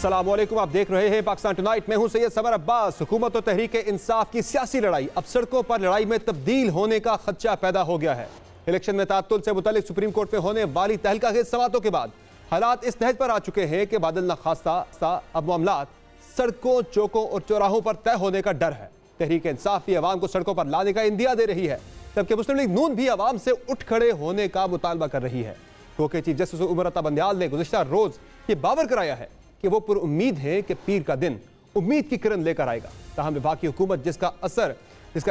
अस्सलाम वालेकुम, आप देख रहे हैं पाकिस्तान टुनाइट। मैं हूं सैयद समर अब्बास। हुकूमत और तहरीक इंसाफ की सियासी लड़ाई अब सड़कों पर लड़ाई में तब्दील होने का खदशा पैदा हो गया है। इलेक्शन में तात्तुल से मुतालिक सुप्रीम कोर्ट में होने वाली तहलकाखेज समातों के बाद हालात इस नहज पर आ चुके हैं कि बादल न खास्ता अब मामलात सड़कों, चौकों और चौराहों पर तय होने का डर है। तहरीक इंसाफ भी अवाम को सड़कों पर लाने का इंदिया दे रही है, जबकि मुस्लिम लीग नून भी अवाम से उठ खड़े होने का मुतालबा कर रही है। टोके चीफ जस्टिस उमर अता बंदयाल ने गुज़िश्ता रोज ये बावर कराया है कि वो पुर उम्मीद है कि पीर का दिन उम्मीद की किरण लेकर आएगा। ताहम विभाग की हुकूमत जिसका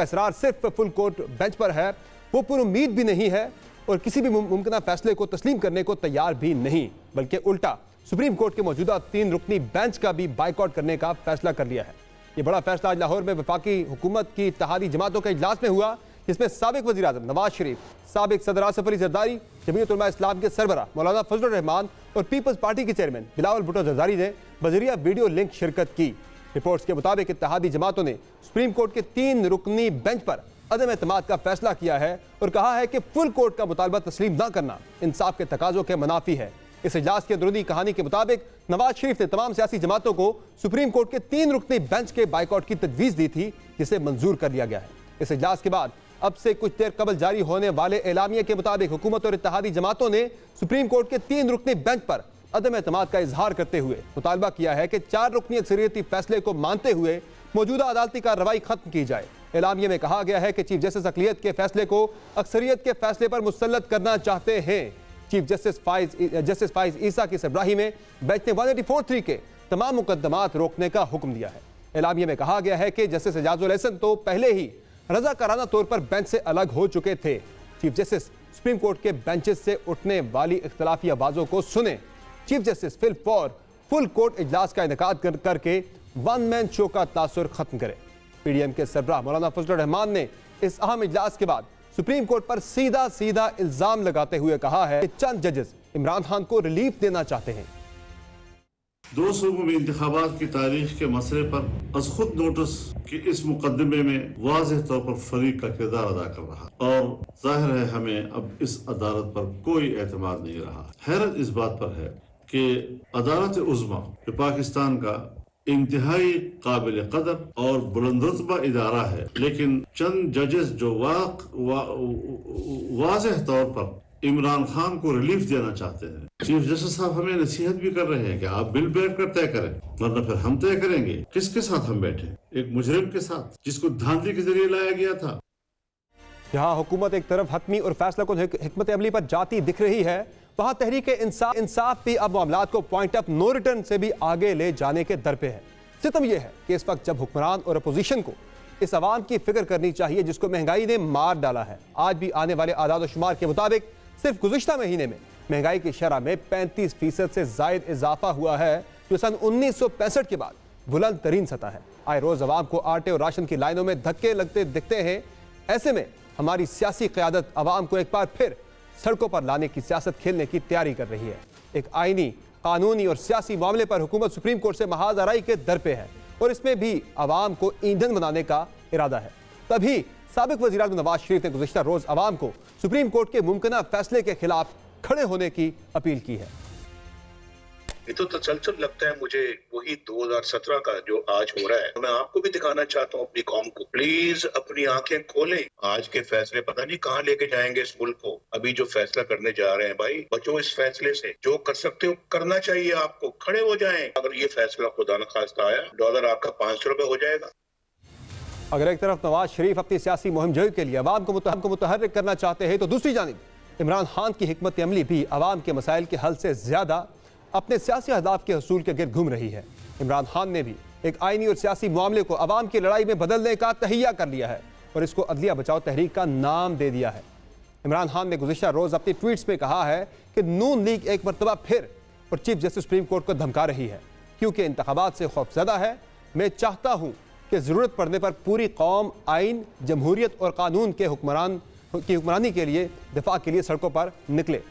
इसरार सिर्फ फुल कोर्ट बेंच पर है, वो पुर उम्मीद भी नहीं है और किसी भी मुमकिन फैसले को तस्लीम करने को तैयार भी नहीं, बल्कि उल्टा सुप्रीम कोर्ट के मौजूदा 3 रुकनी बेंच का भी बाइकआउट करने का फैसला कर लिया है। ये बड़ा फैसला आज लाहौर में वफाकी हुकूमत की इत्तेहादी जमातों के इजलास में हुआ, जिसमें साबिक वज़ीर आज़म नवाज शरीफ, साबिक सदर आसिफ अली ज़रदारी, जमीयत उलमा इस्लाम के सरबराह मौलाना फजलुर रहमान और पीपल्स पार्टी के चेयरमैन बिलावल भुट्टो ज़रदारी ने बजरिया वीडियो लिंक शिरकत की। रिपोर्ट्स के मुताबिक इत्तेहादी जमातों ने सुप्रीम कोर्ट के 3 रुकनी बेंच पर अदम एतमाद का फैसला किया है और कहा है कि फुल कोर्ट का मुतालबा तस्लीम न करना इंसाफ के तकाज़ों के मुनाफी है। इस इजलास की अंदरूनी कहानी के मुताबिक नवाज शरीफ ने तमाम सियासी जमातों को सुप्रीम कोर्ट के 3 रुकनी बेंच के बाइकआउट की तजवीज़ दी थी, जिसे मंजूर कर लिया गया है। इस इजलास के बाद अब से कुछ देर कबल जारी होने वाले एलामिया के मुताबिक हुकूमत और इत्तेहादी जमातों ने सुप्रीम कोर्ट के 3 रुकनी बेंच पर अदम एतमाद का इजहार करते हुए मुतालबा किया है कि 4 रुकनी अक्सरियती फैसले को मानते हुए मौजूदा अदालती कार्रवाई खत्म की जाए। एलामिया में कहा गया है कि चीफ जस्टिस अक़लियत के फैसले को अक्सरियत के फैसले पर मुसल्लत करना चाहते हैं। चीफ जस्टिस फाइज ईसा की सरबराही में बेंच ने 184(3) के तमाम मुकदमात रोकने का हुक्म दिया है। एलामिया में कहा गया है कि जस्टिस एजाजुल एहसन तो पहले ही रज़ाकाराना तौर पर बेंच से अलग हो चुके थे। चीफ जस्टिस सुप्रीम कोर्ट के बेंचेस से उठने वाली इख्तलाफी आवाज़ों को सुने। चीफ जस्टिस फुल कोर्ट इजलास का इनेकाद करके 1 मैन शो का तासुर खत्म करे। पीडीएम के सरबराह मौलाना फजलुर रहमान ने इस अहम इजलास के बाद सुप्रीम कोर्ट पर सीधा इल्जाम लगाते हुए कहा है कि चंद जजेस इमरान खान को रिलीफ देना चाहते हैं। 2 सूबों में इंतखाबात की तारीख के मसले पर अज खुद नोटिस कि इस मुकदमे में वाज़ेह तौर पर फरीक का किरदार अदा कर रहा और जाहिर है हमें अब इस अदालत पर कोई एतमाद नहीं रहा। हैरत इस बात पर है कि अदालत उज़्मा जो पाकिस्तान का इंतहाई काबिल कदर और बुलंदरुतबा इदारा है, लेकिन चंद जजेस जो वाज़ेह तौर पर इमरान खान को रिलीफ देना चाहते हैं। चीफ जस्टिस साहब हमें नसीहत भी कर रहे हैं कि आप बिल बैठ कर तय करें, वरना फिर हम तय करेंगे। किसके साथ हम बैठे? एक मुजरिम के साथ जिसको धांधली के जरिए लाया गया था। जहां हुकूमत एक तरफ हतमी और फैसला कुन हिकमत अमली पर जाती दिख रही है, वहां तहरीक इंसाफ भी अब मामलात को पॉइंट ऑफ नो रिटर्न से भी आगे ले जाने के दर पे है। सितम यह है कि इस वक्त जब हुक्मरान और अपोजिशन को इस आवाम की फिक्र करनी चाहिए जिसको महंगाई ने मार डाला है। आज भी आने वाले आदाद शुमार के मुताबिक सिर्फ गुज़िश्ता महीने में महंगाई की शरह में 35% से ज़ायद इजाफा हुआ है, जो सन 1965 के बाद बुलंद तरीन सतह है। आए रोज़ आवाम को आटे और राशन की लाइनों में धक्के लगते दिखते हैं। ऐसे में हमारी सियासी क़यादत आवाम को एक बार फिर सड़कों पर लाने की सियासत खेलने की तैयारी कर रही है। एक आइनी, कानूनी और सियासी मामले पर हुकूमत सुप्रीम कोर्ट से महाज आराई के दर पे है और इसमें भी आवाम को ईंधन बनाने का इरादा है। तभी साबिक वज़ीर आज़म नवाज शरीफ ने गुज़िश्ता रोज़ आवाम को सुप्रीम कोर्ट के मुमकिन फैसले के खिलाफ खड़े होने की अपील की है। ये तो तसलसल लगता है मुझे वही 2017 का जो आज हो रहा है। मैं आपको भी दिखाना चाहता हूँ अपनी कौम को। प्लीज अपनी आंखें खोलें। आज के फैसले पता नहीं कहाँ लेके जाएंगे इस मुल्क को। अभी जो फैसला करने जा रहे हैं, भाई बचो इस फैसले से। जो कर सकते हो करना चाहिए आपको, खड़े हो जाएं। अगर ये फैसला खुदा न खास्ता आया, डॉलर आपका 500 रुपए हो जाएगा। अगर एक तरफ नवाज शरीफ अपनी सियासी मुहिम जही के लिए अवाम को मुतहर्रिक करना चाहते हैं, तो दूसरी जानिब इमरान खान की हिकमत अमली भी अवाम के मसाइल के हल से ज्यादा अपने सियासी अहदाफ के हसूल के गिर्द घूम रही है। इमरान खान ने भी एक आइनी और सियासी मामले को अवाम की लड़ाई में बदलने का तहिया कर लिया है और इसको अदलिया बचाओ तहरीक का नाम दे दिया है। इमरान खान ने गुज़िश्ता रोज़ अपनी ट्वीट्स में कहा है कि नून लीग एक मरतबा फिर और चीफ जस्टिस सुप्रीम कोर्ट को धमका रही है, क्योंकि इंतखाबात से खौफज़दा है। मैं चाहता हूँ कि ज़रूरत पड़ने पर पूरी कौम आइन, जमहूरियत और कानून के हुक्मरानी के लिए दिफा के लिए सड़कों पर निकले।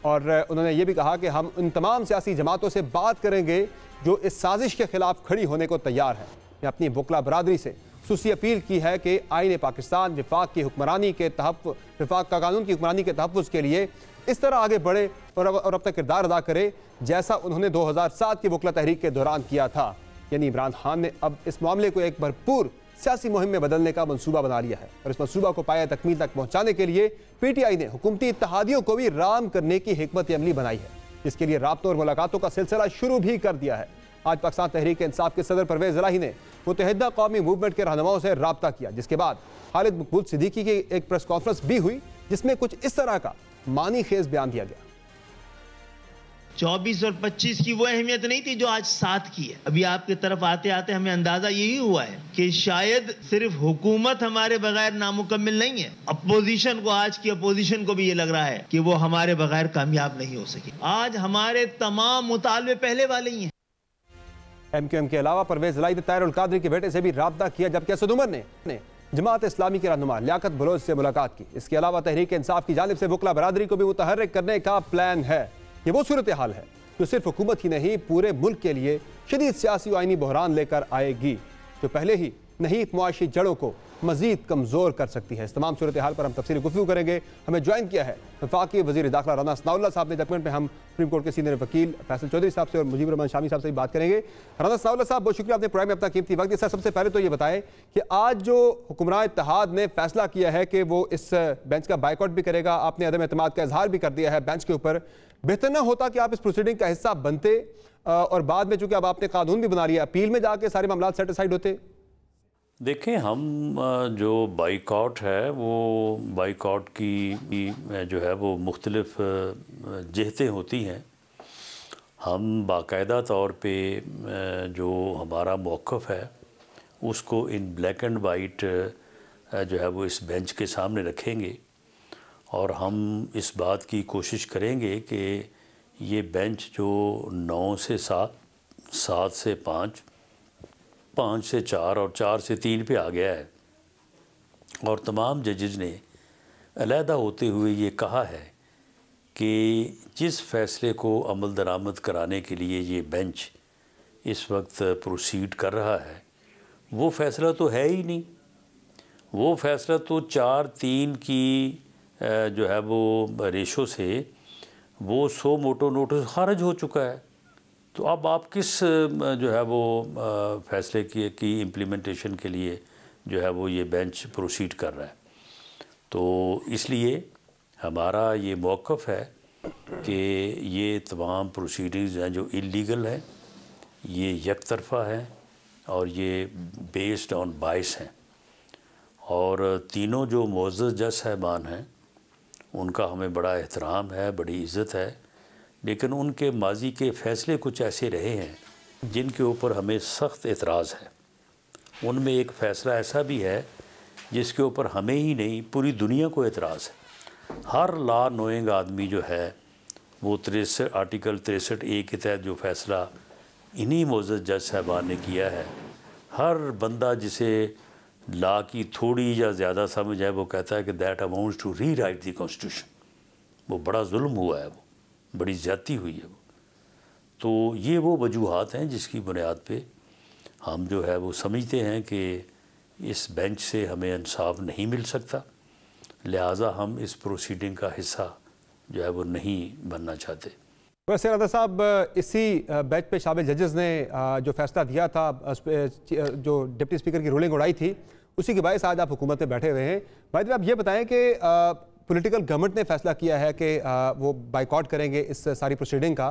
और उन्होंने ये भी कहा कि हम उन तमाम सियासी जमातों से बात करेंगे जो इस साजिश के खिलाफ खड़ी होने को तैयार है। मैं अपनी वकला बरादरी से खुसूसी अपील की है कि आईन पाकिस्तान विफाक की हुक्मरानी के विफाक का कानून की हुक्मरानी के तहफ़्फ़ुज़ के लिए इस तरह आगे बढ़े और अपना किरदार अदा करे जैसा उन्होंने 2007 की वकला तहरीक के दौरान किया था। यानी इमरान खान ने अब इस मामले को एक भरपूर सियासी मुहिम में बदलने का मंसूबा बना लिया है और इस मंसूबा को पाया तकमील तक पहुंचाने के लिए पीटीआई ने हुकूमती इत्तेहादियों को भी राम करने की हिकमत अमली बनाई है, जिसके लिए राब्तों और मुलाकातों का सिलसिला शुरू भी कर दिया है। आज पाकिस्तान तहरीक इंसाफ के सदर परवेज इलाही ने मुत्तहिदा कौमी मूवमेंट के रहनुमाओं से राब्ता किया, जिसके बाद खालिद मकबूल सिद्दीकी की एक प्रेस कॉन्फ्रेंस भी हुई जिसमें कुछ इस तरह का मानी खेज बयान दिया गया। 24 और 25 की वो अहमियत नहीं थी जो आज 7 की है। अभी आपकी तरफ आते आते हमें अंदाजा यही हुआ है कि शायद सिर्फ हुकूमत हमारे बगैर नामुकम्मिल नहीं है, अपोजिशन को, आज की अपोजिशन को भी ये लग रहा है कि वो हमारे बगैर कामयाब नहीं हो सकी। आज हमारे तमाम मुतालबे पहले वाले ही हैं। MQM के अलावा परवेज इलाही ने ताहिर उल कादरी के बेटे से भी राब्ता किया, जबकि असद उमर ने जमात इस्लामी के रहनुमा लियाकत बलोच से मुलाकात की। इसके अलावा तहरीक इंसाफ की जानिब से वकला बरादरी को भी मुतहर्रिक करने का प्लान है। ये वो सूरत हाल है जो सिर्फ हुकूमत ही नहीं पूरे मुल्क के लिए शदीद सियासी और आईनी बहरान लेकर आएगी, जो पहले ही नहीं मुआशी जड़ों को मजीद कमज़ोर कर सकती है। इस तमाम सूरत हाल पर हम तफसीली गुफ्तगू करेंगे। हमें ज्वाइन किया है वफाकी वज़ीर दाखिला राना सनाउल्लाह साहब ने, जबकि हम सुप्रीम कोर्ट के सीनियर वकील फैसल चौधरी साहब से और मुजीब रहमान शामी साहब से भी बात करेंगे। राना सनाउल्लाह साहब, बहुत शुक्रिया, आपने प्रोग्राम में अपना कीमती वक्त दिया। सबसे पहले तो ये बताएं कि आज जो हुक्मरान इत्तेहाद ने फैसला किया है कि वो इस बेंच का बाइकआउट भी करेगा, आपने अदम एतमाद का इजहार भी कर दिया है बेंच के ऊपर, बेहतर ना होता कि आप इस प्रोसीडिंग का हिस्सा बनते और बाद में चूंकि अब आपने कानून भी बना लिया, अपील में जाके सारे मामला सेटिस्फाइड होते? देखें, हम जो बाइकआउट है वो बाइकआउट की जो है वो मुख्तलिफ जहतें होती हैं। हम बाकायदा तौर पे जो हमारा मौक़िफ़ है उसको इन ब्लैक एंड वाइट जो है वो इस बेंच के सामने रखेंगे और हम इस बात की कोशिश करेंगे कि ये बेंच जो 9 से 7, 7 से 5, 5 से 4 और 4 से 3 पे आ गया है और तमाम जजेज़ ने अलहदा होते हुए ये कहा है कि जिस फ़ैसले को अमल दरामद कराने के लिए ये बेंच इस वक्त प्रोसीड कर रहा है वो फ़ैसला तो है ही नहीं। वो फ़ैसला तो 4-3 की जो है वो रेशो से वो 100 मोटो नोटिस खारिज हो चुका है। तो अब आप किस जो है वो फ़ैसले की इम्प्लीमेंटेशन के लिए जो है वो ये बेंच प्रोसीड कर रहा है। तो इसलिए हमारा ये मौक़िफ़ है कि ये तमाम प्रोसीडिंग्स हैं जो इल्लीगल हैं, ये एक तरफ़ा हैं और ये बेस्ड ऑन बाइस हैं और तीनों जो मुअज़्ज़ज़ जज साहिबान हैं उनका हमें बड़ा एहतराम है, बड़ी इज़्ज़त है, लेकिन उनके माजी के फ़ैसले कुछ ऐसे रहे हैं जिनके ऊपर हमें सख्त एतराज़ है। उनमें एक फ़ैसला ऐसा भी है जिसके ऊपर हमें ही नहीं पूरी दुनिया को एतराज़ है। हर लॉ नोइंग आदमी जो है वो आर्टिकल 63A के तहत जो फ़ैसला इन्हीं मुअज़्ज़ज़ जज साहिबान ने किया है, हर बंदा जिसे लॉ की थोड़ी या ज़्यादा समझ है वो कहता है कि that amounts to rewrite the constitution. वो बड़ा जुल्म हुआ है, वो बड़ी ज़्यादती हुई है वो। तो ये वो वजूहात हैं जिसकी बुनियाद पे हम जो है वो समझते हैं कि इस बेंच से हमें इंसाफ नहीं मिल सकता, लिहाजा हम इस प्रोसीडिंग का हिस्सा जो है वो नहीं बनना चाहते। वैसे राना साहब, इसी बेंच पे शामिल जजेस ने जो फैसला दिया था, जो डिप्टी स्पीकर की रूलिंग उड़ाई थी, उसी के बायस आज आप हुकूमत में बैठे हुए हैं। भाई आप ये बताएं कि पॉलिटिकल गवर्नमेंट ने फैसला किया है कि वो बाइकआउट करेंगे इस सारी प्रोसीडिंग का,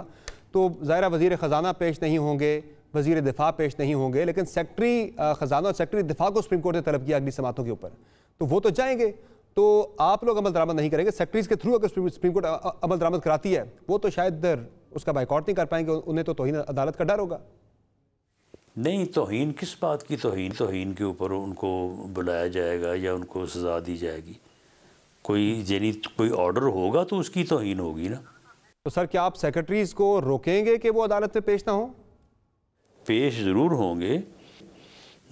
तो ज़ाहिर वज़ीर ख़जाना पेश नहीं होंगे, वज़ीर दिफा पेश नहीं होंगे, लेकिन सेक्रेटरी ख़जाना और सेक्रेटरी दिफा को सुप्रीम कोर्ट ने तलब किया अगली समातों के ऊपर, तो वो तो जाएंगे। तो आप लोग अमल दरामद नहीं करेंगे, सेक्रेटरीज के थ्रू अगर सुप्रीम कोर्ट अमल दरामद कराती है वो तो शायद उसका बाइकआउट नहीं कर पाएंगे, उन्हें तो तौहीन अदालत का डर होगा। नहीं, तौहीन किस बात की तौहीन? तौहीन के ऊपर उनको बुलाया जाएगा या उनको सज़ा दी जाएगी? कोई ऑर्डर होगा तो उसकी तौहीन होगी ना। तो सर, क्या आप सेक्रेटरीज को रोकेंगे कि वो अदालत में पेश ना हो? पेश ज़रूर होंगे,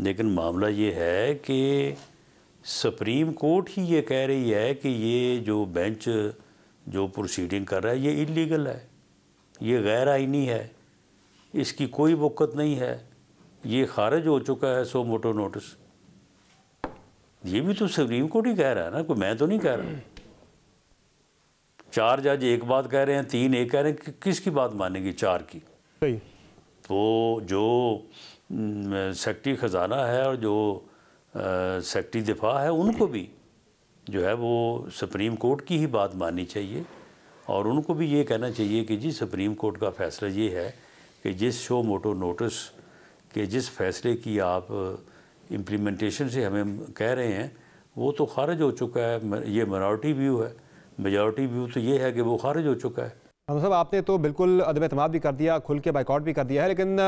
लेकिन मामला ये है कि सुप्रीम कोर्ट ही ये कह रही है कि ये जो बेंच जो प्रोसीडिंग कर रहा है ये इल्लीगल है, ये गैर आइनी है, इसकी कोई वक़्त नहीं है, ये खारिज हो चुका है 100 मोटो नोटिस। ये भी तो सुप्रीम कोर्ट ही कह रहा है ना, कोई मैं तो नहीं कह रहा। 4 जज एक बात कह रहे हैं, 3 एक कह रहे हैं, किसकी बात मानेंगे 4 की? सही। तो जो सेक्रेटरी ख़जाना है और जो सेक्रेटरी दिफा है, उनको भी जो है वो सुप्रीम कोर्ट की ही बात माननी चाहिए और उनको भी ये कहना चाहिए कि जी सुप्रीम कोर्ट का फ़ैसला ये है कि जिस शो मोटो नोटिस के जिस फैसले की आप इम्प्लीमेंटेशन से हमें कह रहे हैं वो तो खारिज हो चुका है। ये माइनॉरिटी व्यू है, मेजॉरिटी व्यू तो ये है कि वो खारिज हो चुका है। साहब आपने तो बिल्कुल अदम एतमाद भी कर दिया, खुल के बाइकआउट भी कर दिया है, लेकिन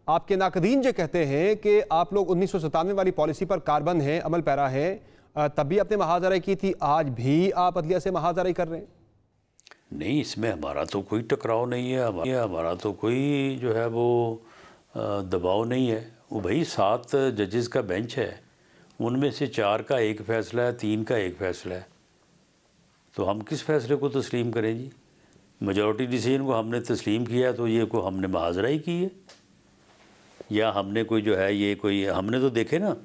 आपके नाकदीन जो कहते हैं कि आप लोग 1997 वाली पॉलिसी पर कारबंद हैं, अमल पैरा हैं, तब भी आपने महाजराई की थी, आज भी आप अदलिया से महाजराई कर रहे हैं? नहीं, इसमें हमारा तो कोई टकराव नहीं है, हमारा तो कोई जो है वो दबाव नहीं है। वो भाई 7 जजेस का बेंच है, उनमें से 4 का एक फ़ैसला है, 3 का एक फ़ैसला है, तो हम किस फ़ैसले को तस्लीम करें जी? मेजॉरिटी डिसीजन को हमने तस्लीम किया तो ये को हमने महाजराई की है या हमने कोई जो है ये कोई हमने तो देखे ना,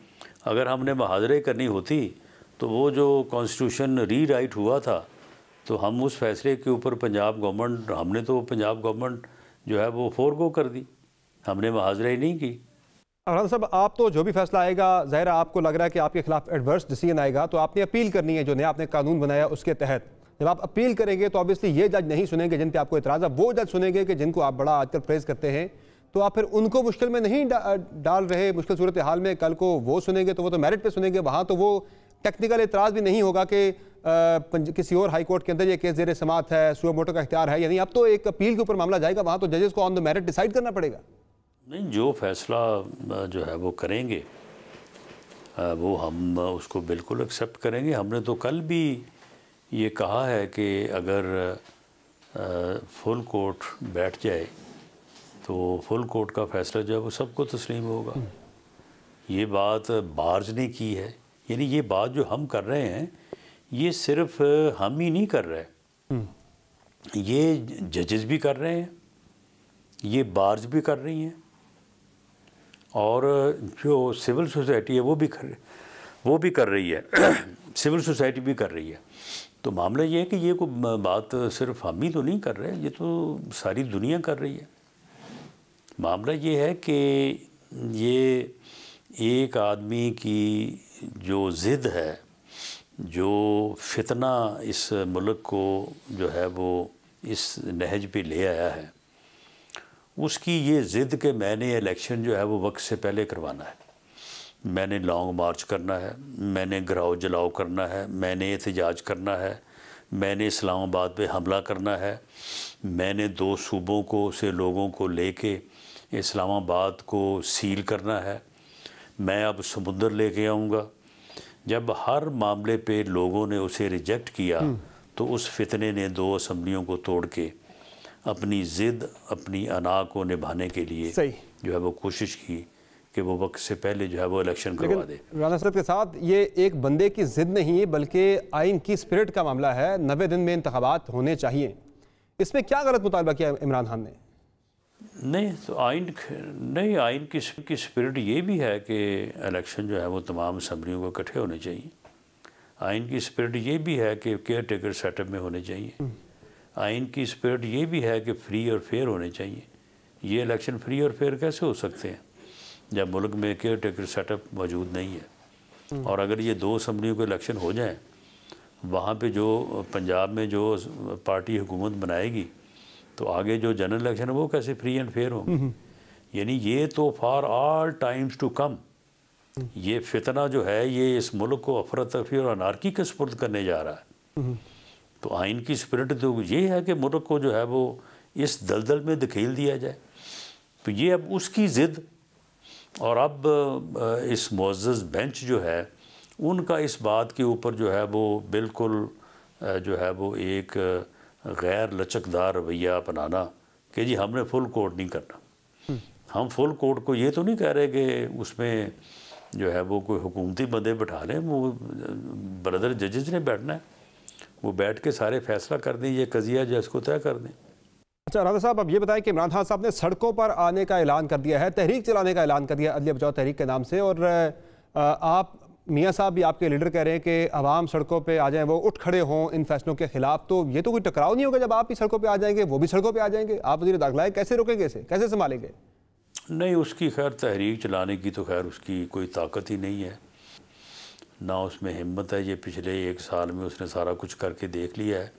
अगर हमने महाजराई करनी होती तो वो जो कॉन्स्टिट्यूशन रीराइट हुआ था तो हम उस फैसले के ऊपर पंजाब गवर्नमेंट हमने तो पंजाब गवर्नमेंट जो है वो फोरगो कर दी, हमने महाजराई नहीं की। अरहान साहब आप तो जो भी फैसला आएगा ज़ाहिर आपको लग रहा है कि आपके खिलाफ एडवर्स डिसीजन आएगा तो आपने अपील करनी है, जो नया आपने कानून बनाया उसके तहत जब आप अपील करेंगे तो ऑब्वियसली ये जज नहीं सुनेंगे जिन पे आपको इतराज़ है, वो जज सुनेंगे कि जिनको आप बड़ा आजकल प्रेज करते हैं, तो आप फिर उनको मुश्किल में नहीं डाल रहे, मुश्किल सूरत हाल में कल को वो सुनेंगे तो वो तो मेरिट पे सुनेंगे, वहाँ तो वो टेक्निकल इतराज़ भी नहीं होगा कि किसी और हाई कोर्ट के अंदर ये केस ज़ेर समाअत है, सुओ मोटो का इख्तियार है, यानी अब तो एक अपील के ऊपर मामला जाएगा, वहाँ तो जजेस को ऑन द मेरिट डिसाइड करना पड़ेगा। नहीं, जो फैसला जो है वो करेंगे वो हम उसको बिल्कुल एक्सेप्ट करेंगे। हमने तो कल भी ये कहा है कि अगर फुल कोर्ट बैठ जाए तो फुल कोर्ट का फ़ैसला जो है वो सबको तस्लीम होगा। ये बात बार्ज ने की है, यानी ये बात जो हम कर रहे हैं ये सिर्फ हम ही नहीं कर रहे, ये जजेस भी कर रहे हैं, ये बार्ज भी कर रही हैं और जो सिविल सोसाइटी है वो भी कर रही है सिविल सोसाइटी भी कर रही है। तो मामला ये है कि ये कोई बात सिर्फ हम ही तो नहीं कर रहे, ये तो सारी दुनिया कर रही है। मामला ये है कि ये एक आदमी की जो ज़िद है, जो फितना इस मुल्क को जो है वो इस नहज पे ले आया है, उसकी ये ज़िद के मैंने इलेक्शन जो है वो वक्त से पहले करवाना है, मैंने लॉन्ग मार्च करना है, मैंने गिराओ जलाओ करना है, मैंने एहतजाज करना है, मैंने इस्लामाबाद पे हमला करना है, मैंने 2 सूबों को से लोगों को लेके इस्लामाबाद को सील करना है, मैं अब समुंदर लेके आऊँगा। जब हर मामले पे लोगों ने उसे रिजेक्ट किया तो उस फितने ने 2 असम्बलियों को तोड़ के अपनी ज़िद, अपनी अना को निभाने के लिए जो है वो कोशिश की कि वो वक्त से पहले जो है वो इलेक्शन करवा दे। राना सर के साथ ये एक बंदे की ज़िद नहीं बल्कि आइन की स्पिरिट का मामला है, 90 दिन में इंतखाबात होने चाहिए, इसमें क्या गलत मुतालबा किया इमरान खान ने? नहीं तो आइन की स्पिरिट ये भी है कि इलेक्शन जो है वो तमाम असम्बलियों को इकट्ठे होने चाहिए। आइन की स्पिरिट ये भी है कि केयर टेकर सेटअप में होने चाहिए। आइन की स्पिरिट ये भी है कि फ्री और फेयर होने चाहिए। ये इलेक्शन फ्री और फेयर कैसे हो सकते हैं जब मुल्क में केयर टेकर सेटअप मौजूद नहीं है? और अगर ये 2 असम्बलियों के इलेक्शन हो जाएं, वहाँ पे जो पंजाब में जो पार्टी हुकूमत बनाएगी तो आगे जो जनरल इलेक्शन है वो कैसे फ्री एंड फेयर होंगे? यानी ये तो for all times to come ये फितना जो है ये इस मुल्क को अफरा तफरी और अनारकी के सुपुर्द करने जा रहा है। तो आइन की स्पिरिट तो ये है कि मुल्क को जो है वो इस दलदल में धकेल दिया जाए। तो ये अब उसकी ज़िद और अब इस मुअज़्ज़ज़ बेंच जो है उनका इस बात के ऊपर जो है वो बिल्कुल जो है वो एक गैर लचकदार रवैया अपनाना कि जी हमने फुल कोर्ट नहीं करना। हम फुल कोर्ट को ये तो नहीं कह रहे कि उसमें जो है वो कोई हुकूमती बंदे बैठा लें, वो ब्रदर जजेस ने बैठना है, वो बैठ के सारे फैसला कर दें, ये कज़िया जो इसको तय कर दें। अच्छा राजा साहब अब ये बताएं कि इमरान खान साहब ने सड़कों पर आने का ऐलान कर दिया है, तहरीक चलाने का ऐलान कर दिया अदलिया बचाओ तहरीक के नाम से, और आप मियाँ साहब भी आपके लीडर कह रहे हैं कि अवाम सड़कों पे आ जाएं, वो उठ खड़े हों इन फैसलों के खिलाफ, तो ये तो कोई टकराव नहीं होगा जब आप भी सड़कों पे आ जाएंगे, वो भी सड़कों पे आ जाएंगे, आप वज़ीर दाखिला है, कैसे रोकेंगे इसे, कैसे संभालेंगे? नहीं, उसकी खैर तहरीक चलाने की तो खैर उसकी कोई ताकत ही नहीं है, ना उसमें हिम्मत है। ये पिछले 1 साल में उसने सारा कुछ करके देख लिया है,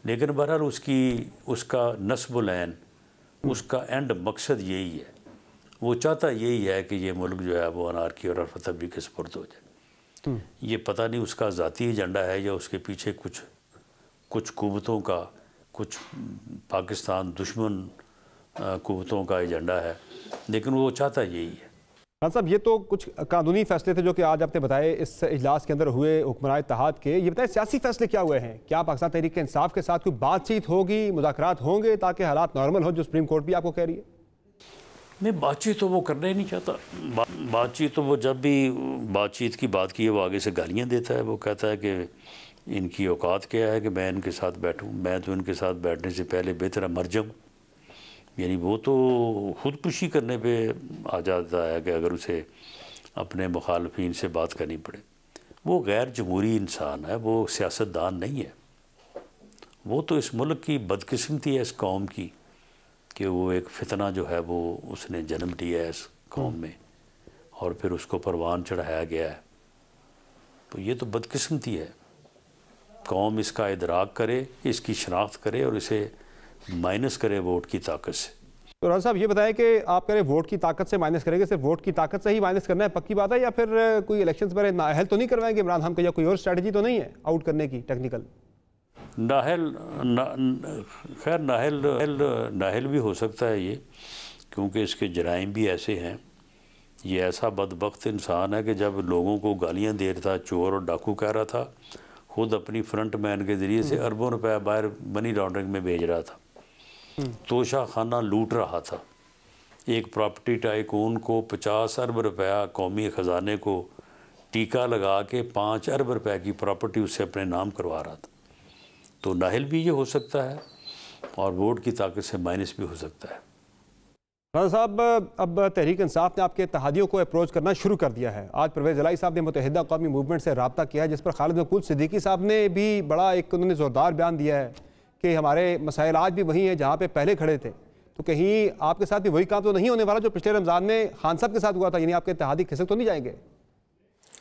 लेकिन बहरहाल उसका नस्ब-उल-ऐन, उसका एंड मकसद यही है। वो चाहता यही है कि ये मुल्क जो है वो अनारकी और रफ़ा-तफ़री के सुपुर्द हो जाए। ये पता नहीं उसका ज़ाती एजेंडा है या उसके पीछे कुछ कुव्वतों का, कुछ पाकिस्तान दुश्मन कुव्वतों का एजेंडा है, लेकिन वो चाहता यही है। खान साहब, ये तो कुछ कानूनी फैसले थे जो कि आज आपने बताए इस इजलास के अंदर हुए हुक्मरान इत्तेहाद के। ये बताएं सियासी फैसले क्या हुए हैं? क्या पाकिस्तान तहरीक इंसाफ के साथ कोई बातचीत होगी, मुज़ाकरात होंगे ताकि हालात नॉर्मल हो, जो सुप्रीम कोर्ट भी आपको कह रही है? नहीं, बातचीत तो वो करना ही नहीं चाहता। बातचीत तो वो जब भी बातचीत की बात की है वो आगे से गालियाँ देता है। वो कहता है कि इनकी औकात क्या है कि मैं इनके साथ बैठूं, मैं तो इनके साथ बैठने से पहले बेहतर मर जाऊँ। यानी वो तो ख़ुदकुशी करने पे आ जाता है कि अगर उसे अपने मुखालफिन से बात करनी पड़े। वो गैर जमहूरी इंसान है, वो सियासतदान नहीं है। वो तो इस मुल्क की बदकिस्मती है, इस कौम की, कि वो एक फितना जो है वो उसने जन्म लिया है इस कौम में और फिर उसको परवान चढ़ाया गया है। तो ये तो बदकिस्मती है। कौम इसका इदराक करे, इसकी शनाख्त करे और इसे माइनस करे वोट की ताकत से। तो राजा साहब, ये बताएं कि आप कह रहे वोट की ताकत से माइनस करेंगे, सिर्फ वोट की ताकत से ही माइनस करना है, पक्की बात है, या फिर कोई इलेक्शंस पर नाअहल तो नहीं करवाएंगे इमरान खान को, या कोई और स्ट्रैटेजी तो नहीं है आउट करने की टेक्निकल? खैर नाहल भी हो सकता है ये, क्योंकि इसके जराइम भी ऐसे हैं। ये ऐसा बदबख्त इंसान है कि जब लोगों को गालियां दे रहा था, चोर और डाकू कह रहा था, खुद अपनी फ्रंट मैन के ज़रिए से अरबों रुपए बाहर मनी लॉन्ड्रिंग में भेज रहा था, तोशा खाना लूट रहा था। एक प्रॉपर्टी टाइकून को 50 अरब रुपया कौमी ख़जाने को टीका लगा के 5 अरब रुपए की प्रॉपर्टी उससे अपने नाम करवा रहा था। तो नाहिल भी ये हो सकता है और वोट की ताकत से माइनस भी हो सकता है। राजा साहब, अब तहरीक इंसाफ ने आपके इत्तेहादियों को अप्रोच करना शुरू कर दिया है। आज परवेज़ इलाही साहब ने मुत्तहिदा कौमी मूवमेंट से रब्ता किया है, जिस पर खालिद महमूद सिद्दीकी साहब ने भी बड़ा एक उन्होंने ज़ोरदार बयान दिया है कि हमारे मसाइल आज भी वही हैं जहाँ पे पहले खड़े थे। तो कहीं आपके साथ भी वही काम तो नहीं होने वाला जो पिछले रमज़ान में खान साहब के साथ हुआ था, यानी आपके इत्तेहादी खिसक तो नहीं जाएंगे?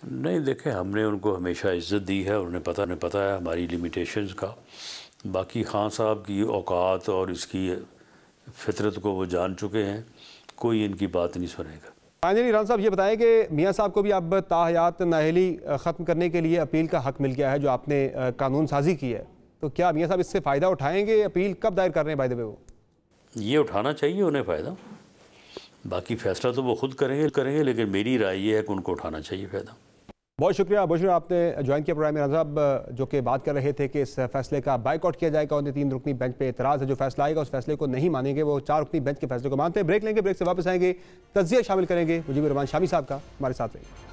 नहीं, देखें, हमने उनको हमेशा इज़्ज़त दी है, उन्हें पता है हमारी लिमिटेशंस का। बाकी खान साहब की औकात और इसकी फितरत को वो जान चुके हैं, कोई इनकी बात नहीं सुनेगा। फाइनली राना साहब, ये बताएं कि मियाँ साहब को भी अब ताहयात नाअहली ख़त्म करने के लिए अपील का हक़ मिल गया है जो आपने कानून साजी की है, तो क्या मियाँ साहब इससे फ़ायदा उठाएंगे? अपील कब दायर कर रहे हैं बाय द वे? वो ये उठाना चाहिए उन्हें फ़ायदा, बाकी फ़ैसला तो वो ख़ुद करेंगे, लेकिन मेरी राय ये है कि उनको उठाना चाहिए फ़ायदा। बहुत शुक्रिया आपने ज्वाइन किया प्रोग्राम में। राजा साहब जो कि बात कर रहे थे कि इस फैसले का बाइकआउट किया जाएगा, उन्हें 3 रुकनी बेंच पे एतराज़ है, जो फैसला आएगा उस फैसले को नहीं मानेंगे, वो 4 रुकनी बेंच के फैसले को मानते हैं। ब्रेक लेंगे, ब्रेक से वापस आएंगे, तज्ज़िया शामिल करेंगे मुजीबुर रहमान शामी साहब का। हमारे साथ रहिए।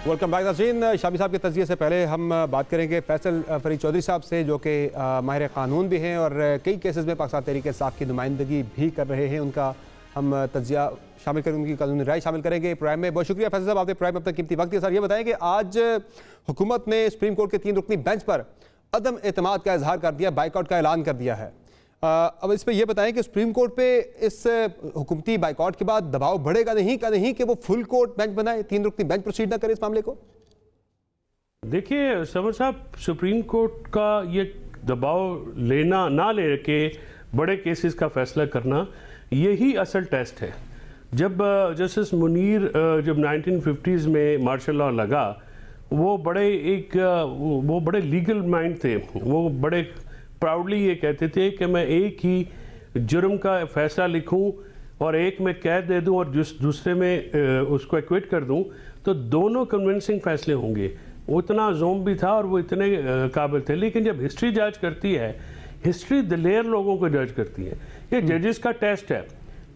वेलकम बैक नाज़रीन। शामी साहब के तज़किये से पहले हम बात करेंगे फैसल फरीद चौधरी साहब से, जो कि माहिर कानून भी हैं और कई केसेस में पाकिस्तान तहरीक इंसाफ की नुमाइंदगी भी कर रहे हैं। उनका हम तज़किया शामिल करेंगे, उनकी कानूनी राय शामिल करेंगे प्रोग्राम में। बहुत शुक्रिया फैसल साहब, आपने प्रोग्राम में अपना कीमती वक्त दिया। सर, ये बताएं कि आज हुकूमत ने सुप्रीम कोर्ट के 3 रुकनी बेंच पर अदम एतमाद का इजहार कर दिया, बाइकआउट का ऐलान कर दिया है। अब इस पर यह बताएं कि सुप्रीम कोर्ट पे इस हुकूमती बाइकआउट के बाद दबाव बढ़ेगा नहीं कि वो फुल कोर्ट बेंच बनाए, 3 रुकनी बेंच प्रोसीड ना करे इस मामले को? देखिए समर साहब, सुप्रीम कोर्ट का ये दबाव लेना ना ले के बड़े केसेस का फैसला करना, यही असल टेस्ट है। जब जस्टिस मुनीर जब 1950s में मार्शल लॉ लगा, वो बड़े लीगल माइंड थे। वो बड़े प्राउडली ये कहते थे कि मैं एक ही जुर्म का फैसला लिखूं और एक में कैद दे दूं और दूसरे में उसको एक्विट कर दूं, तो दोनों कन्विंसिंग फैसले होंगे। उतना जोम भी था और वो इतने काबिल थे। लेकिन जब हिस्ट्री जज करती है, हिस्ट्री दिलेर लोगों को जज करती है। ये जजेस का टेस्ट है।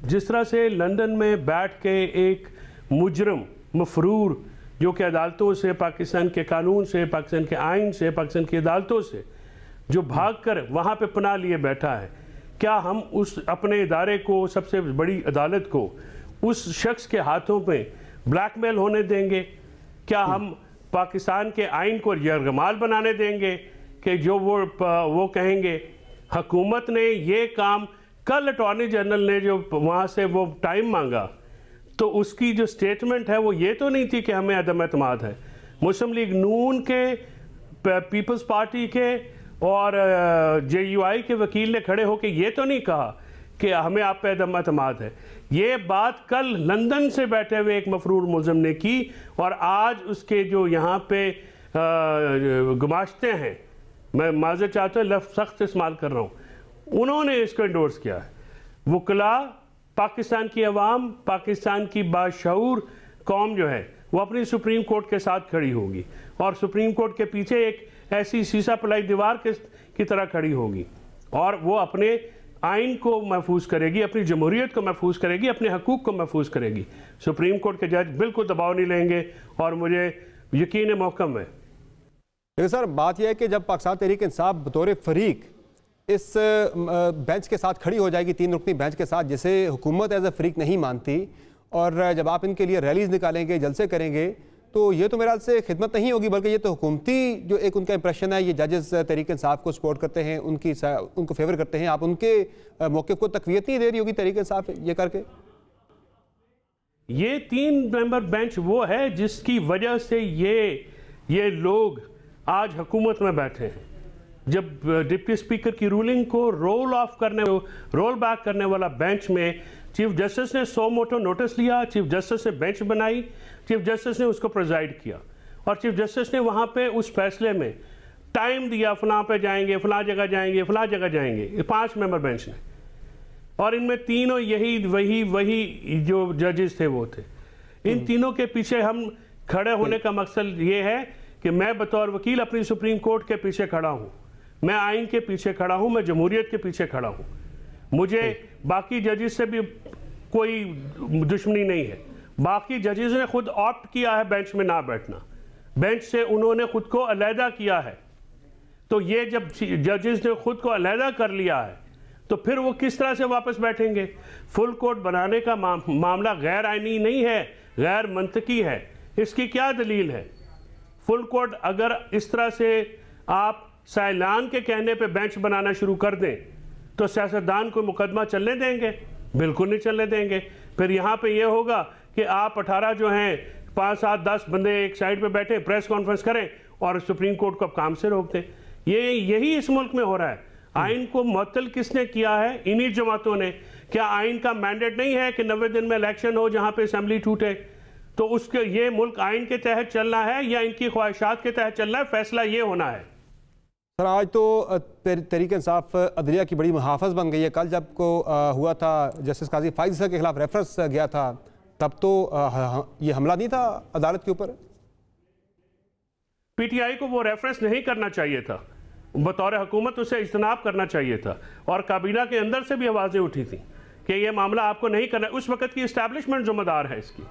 जिस तरह से लंदन में बैठ के एक मुजरम मफरूर जो कि अदालतों से, पाकिस्तान के कानून से, पाकिस्तान के आइन से, पाकिस्तान की अदालतों से जो भागकर वहाँ पे पनाह लिए बैठा है, क्या हम उस अपने इदारे को, सबसे बड़ी अदालत को, उस शख्स के हाथों पे ब्लैकमेल होने देंगे? क्या हम पाकिस्तान के आइन को यरगमाल बनाने देंगे कि जो वो कहेंगे? हुकूमत ने ये काम, कल अटॉर्नी जनरल ने जो वहाँ से वो टाइम मांगा तो उसकी जो स्टेटमेंट है वो ये तो नहीं थी कि हमें अदम एतमाद है। मुस्लिम लीग नून के, पीपल्स पार्टी के और JUI के वकील ने खड़े होकर ये तो नहीं कहा कि हमें आप पे अदम एतमाद है। ये बात कल लंदन से बैठे हुए एक मफरूर मुलज़म ने की और आज उसके जो यहाँ पे गुमाश्ते हैं, मैं माज़रत चाहता हूँ, लफ्ज़ सख्त इस्तेमाल कर रहा हूँ, उन्होंने इसको इंडोर्स किया है। वकला, पाकिस्तान की अवाम, पाकिस्तान की बाशऊर कौम जो है वो अपनी सुप्रीम कोर्ट के साथ खड़ी होगी और सुप्रीम कोर्ट के पीछे एक ऐसी सीसा पलाई दीवार की तरह खड़ी होगी और वो अपने आइन को महफूज करेगी, अपनी जमहूरियत को महफूज करेगी, अपने हकूक़ को महफूज करेगी। सुप्रीम कोर्ट के जज बिल्कुल दबाव नहीं लेंगे और मुझे यकीन मोहकम है। लेकिन सर बात यह है कि जब पाकिस्तान तहरीक इंसाफ बतौर फरीक इस बेंच के साथ खड़ी हो जाएगी, 3 रुकनी बेंच के साथ, जिसे हुकूमत एज ए फरीक नहीं मानती, और जब आप इनके लिए रैलीज निकालेंगे, जलसे करेंगे, तो ये तो मेरे ख्याल से खिदमत नहीं होगी, बल्कि ये तो हुकूमती जो एक उनका इंप्रेशन है, ये जजेस तहरीक इंसाफ को सपोर्ट करते हैं, उनको फेवर करते हैं, आप उनके मौक़िफ़ को तक़वियत नहीं दे रही होगी तहरीक इंसाफ ये करके? ये 3 मेंबर बेंच वो है जिसकी वजह से ये लोग आज हुकूमत में बैठे हैं। जब डिप्टी स्पीकर की रूलिंग को रोल बैक करने वाला बेंच में चीफ जस्टिस ने 100 मोटो नोटिस लिया, चीफ जस्टिस ने बेंच बनाई, चीफ जस्टिस ने उसको प्रिजाइड किया और चीफ जस्टिस ने वहाँ पे उस फैसले में टाइम दिया, फलां पे जाएंगे, फलां जगह जाएंगे, फलां जगह जाएंगे। ये 5 मेंबर बेंच ने, और इनमें तीनों वही जो जजेस थे वो थे। इन तीनों के पीछे हम खड़े होने का मकसद ये है कि मैं बतौर वकील अपनी सुप्रीम कोर्ट के पीछे खड़ा हूँ, मैं आइन के पीछे खड़ा हूँ, मैं जमहूरियत के पीछे खड़ा हूँ। मुझे बाकी जजेस से भी कोई दुश्मनी नहीं है। बाकी जजेस ने खुद ऑप्ट किया है बेंच में ना बैठना, बेंच से उन्होंने खुद को अलहदा किया है। तो ये जब जजेस ने खुद को अलहदा कर लिया है तो फिर वो किस तरह से वापस बैठेंगे? फुल कोर्ट बनाने का मामला गैर आइनी नहीं है, गैर मंतकी है। इसकी क्या दलील है? फुल कोर्ट अगर इस तरह से आप साइलान के कहने पे बेंच बनाना शुरू कर दें तो सियासतदान को मुकदमा चलने देंगे? बिल्कुल नहीं चलने देंगे। फिर यहाँ पे ये होगा कि आप 18 जो हैं 5, 7, 10 बंदे एक साइड पे बैठे प्रेस कॉन्फ्रेंस करें और सुप्रीम कोर्ट को अब काम से रोक दें। यही इस मुल्क में हो रहा है। आइन को मुअत्तल किसने किया है? इन्हीं जमातों ने। क्या आइन का मैंडेट नहीं है कि 90 दिन में इलेक्शन हो जहाँ पे असेंबली टूटे? तो उसके ये मुल्क आइन के तहत चलना है या इनकी ख्वाहिशात के तहत चलना है? फैसला ये होना है। सर आज तो तहरीक इंसाफ अदलिया की बड़ी मुहाफ़िज़ बन गई है। कल जब को हुआ था जस्टिस काजी फाइज़ के खिलाफ रेफरेंस गया था, तब तो ये हमला नहीं था अदालत के ऊपर? PTI को वो रेफरेंस नहीं करना चाहिए था, बतौर हुकूमत उसे इज्तनाब करना चाहिए था और काबीना के अंदर से भी आवाज़ें उठी थी कि ये मामला आपको नहीं करना। उस वक्त की इस्टेब्लिशमेंट जिम्मेदार है इसकी।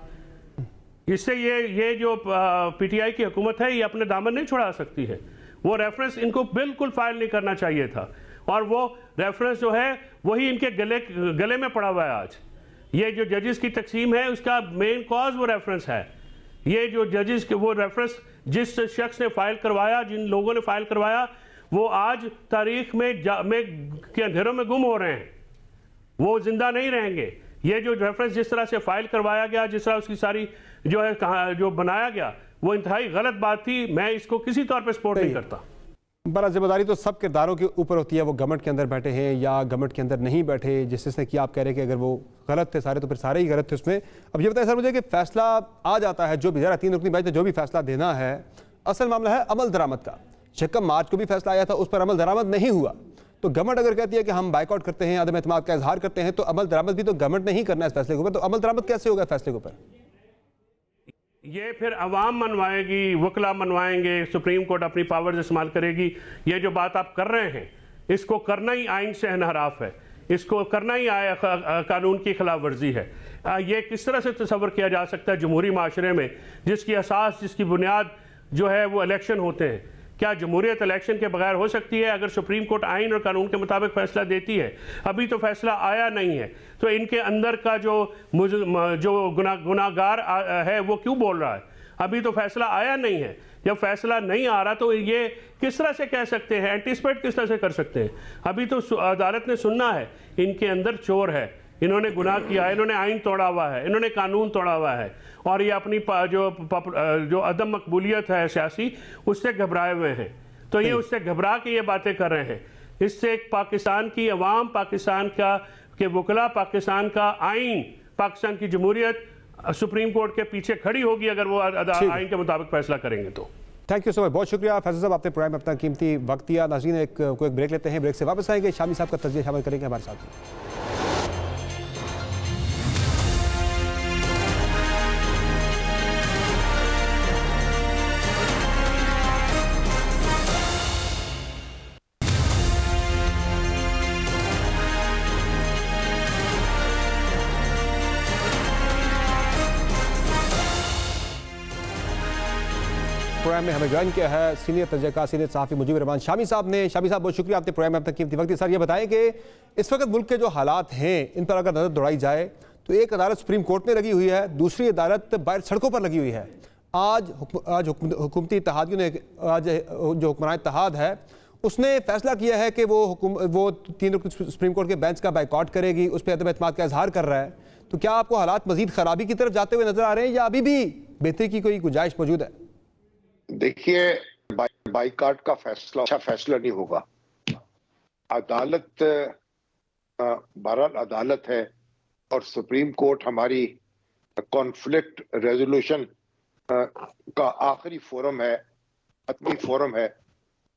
इससे ये जो PTI की हुकूमत है ये अपने दामन नहीं छुड़ा सकती है। वो रेफरेंस इनको बिल्कुल फाइल नहीं करना चाहिए था और वो रेफरेंस जो है वही इनके गले में पड़ा हुआ है आज। ये जो जजेस की तकसीम है उसका मेन कॉज वो रेफरेंस है। ये जो जजेस के वो रेफरेंस जिस शख्स ने फाइल करवाया, जिन लोगों ने फाइल करवाया, वो आज तारीख में के अंधेरों में गुम हो रहे हैं, वो जिंदा नहीं रहेंगे। ये जो रेफरेंस जिस तरह से फाइल करवाया गया, जिस तरह उसकी सारी जो है जो बनाया गया, वो इंतहाई गलत बात थी। मैं इसको किसी तौर पे सपोर्ट नहीं करता। बड़ा जिम्मेदारी तो सब किरदारों के ऊपर होती है, वो गवर्नमेंट के अंदर बैठे हैं या गवर्नमेंट के अंदर नहीं बैठे। जिसने कि आप कह रहे हैं कि अगर वो गलत थे सारे तो फिर सारे ही गलत थे उसमें। अब ये बताएं सर मुझे कि फैसला आ जाता है, जो भी ज़रा 3 रुकनी बेंच ने जो भी फैसला देना है, असल मामला है अमल दरामद का। 6 मार्च को भी फैसला आया था, उस पर अमल दरामद नहीं हुआ। तो गवर्नमेंट अगर कहती है कि हम बाइकआउट करते हैं, अदम एतमाद का इजहार करते हैं, तो अमल दरामद भी तो गवर्नमेंट नहीं करना है इस फैसले के ऊपर। तो अमल दरामद कैसे होगा फैसले के ऊपर? ये फिर अवाम मनवाएगी, वकला मनवाएंगे, सुप्रीम कोर्ट अपनी पावर्स इस्तेमाल करेगी। ये जो बात आप कर रहे हैं इसको करना ही आइन से इनहराफ है। इसको करना ही आया कानून की खिलाफ वर्जी है। ये किस तरह से तस्वर किया जा सकता है जमहूरी माशरे में जिसकी असास, जिसकी बुनियाद जो है वो इलेक्शन होते हैं? क्या जमहूरियत इलेक्शन के बगैर हो सकती है? अगर सुप्रीम कोर्ट आइन और कानून के मुताबिक फैसला देती है, अभी तो फैसला आया नहीं है, तो इनके अंदर का जो गुनाहगार है वो क्यों बोल रहा है? अभी तो फैसला आया नहीं है। जब फैसला नहीं आ रहा तो ये किस तरह से कह सकते हैं, एंटिसिपेट किस तरह से कर सकते हैं? अभी तो अदालत ने सुनना है इनके अंदर चोर है, इन्होंने गुनाह किया है, इन्होंने आइन तोड़ा हुआ है, इन्होंने कानून तोड़ा हुआ है, और ये अपनी जो अदम मकबूलियत है सियासी, उससे घबराए हुए हैं। तो ये उससे घबरा के ये बातें कर रहे हैं। इससे एक पाकिस्तान की अवाम, पाकिस्तान के वकला, पाकिस्तान का आइन, पाकिस्तान की जमहूरियत सुप्रीम कोर्ट के पीछे खड़ी होगी अगर वो आइन के मुताबिक फैसला करेंगे तो। थैंक यू सो मच, बहुत शुक्रिया फैसल साहब, आपने प्रोग्राम में अपना कीमती वक्त दिया। नाज़रीन एक ब्रेक लेते हैं, ब्रेक से वापस आएंगे, शामी साहब का तज्ज़िया शामिल करेंगे हमारे साथ। प्रोग्राम में हमें ज्वाइन किया है सीनियर तर्जुमाकार, सीनियर सहाफ़ी मुजीबर रहमान शामी साहब ने। शामी साहब बहुत शुक्रिया, आपने प्रोग्राम में अब तक कीमती वक्त दिया। सर ये बताएं कि इस वक्त मुल्क के जो हालात हैं इन पर अगर नज़र दौड़ाई जाए तो एक अदालत सुप्रीम कोर्ट में लगी हुई है, दूसरी अदालत बाहर सड़कों पर लगी हुई है। आज हुकूमती इत्तेहादियों ने, आज जो हुक्मरान इत्तेहाद है उसने फैसला किया है कि वो 3 रुकनी सुप्रीम कोर्ट के बेंच का बाइकआउट करेगी, उस पर अदम एतमाद का इजहार कर रहा है। तो क्या आपको हालात मजीद खराबी की तरफ जाते हुए नजर आ रहे हैं या अभी भी बेहतरी की कोई गुंजाइश मौजूद है? देखिए, बाइकआउट का फैसला अच्छा फैसला नहीं होगा। अदालत बहरहाल अदालत है और सुप्रीम कोर्ट हमारी कॉन्फ्लिक्ट रेजोल्यूशन का आखिरी फोरम है, हतमी फोरम है,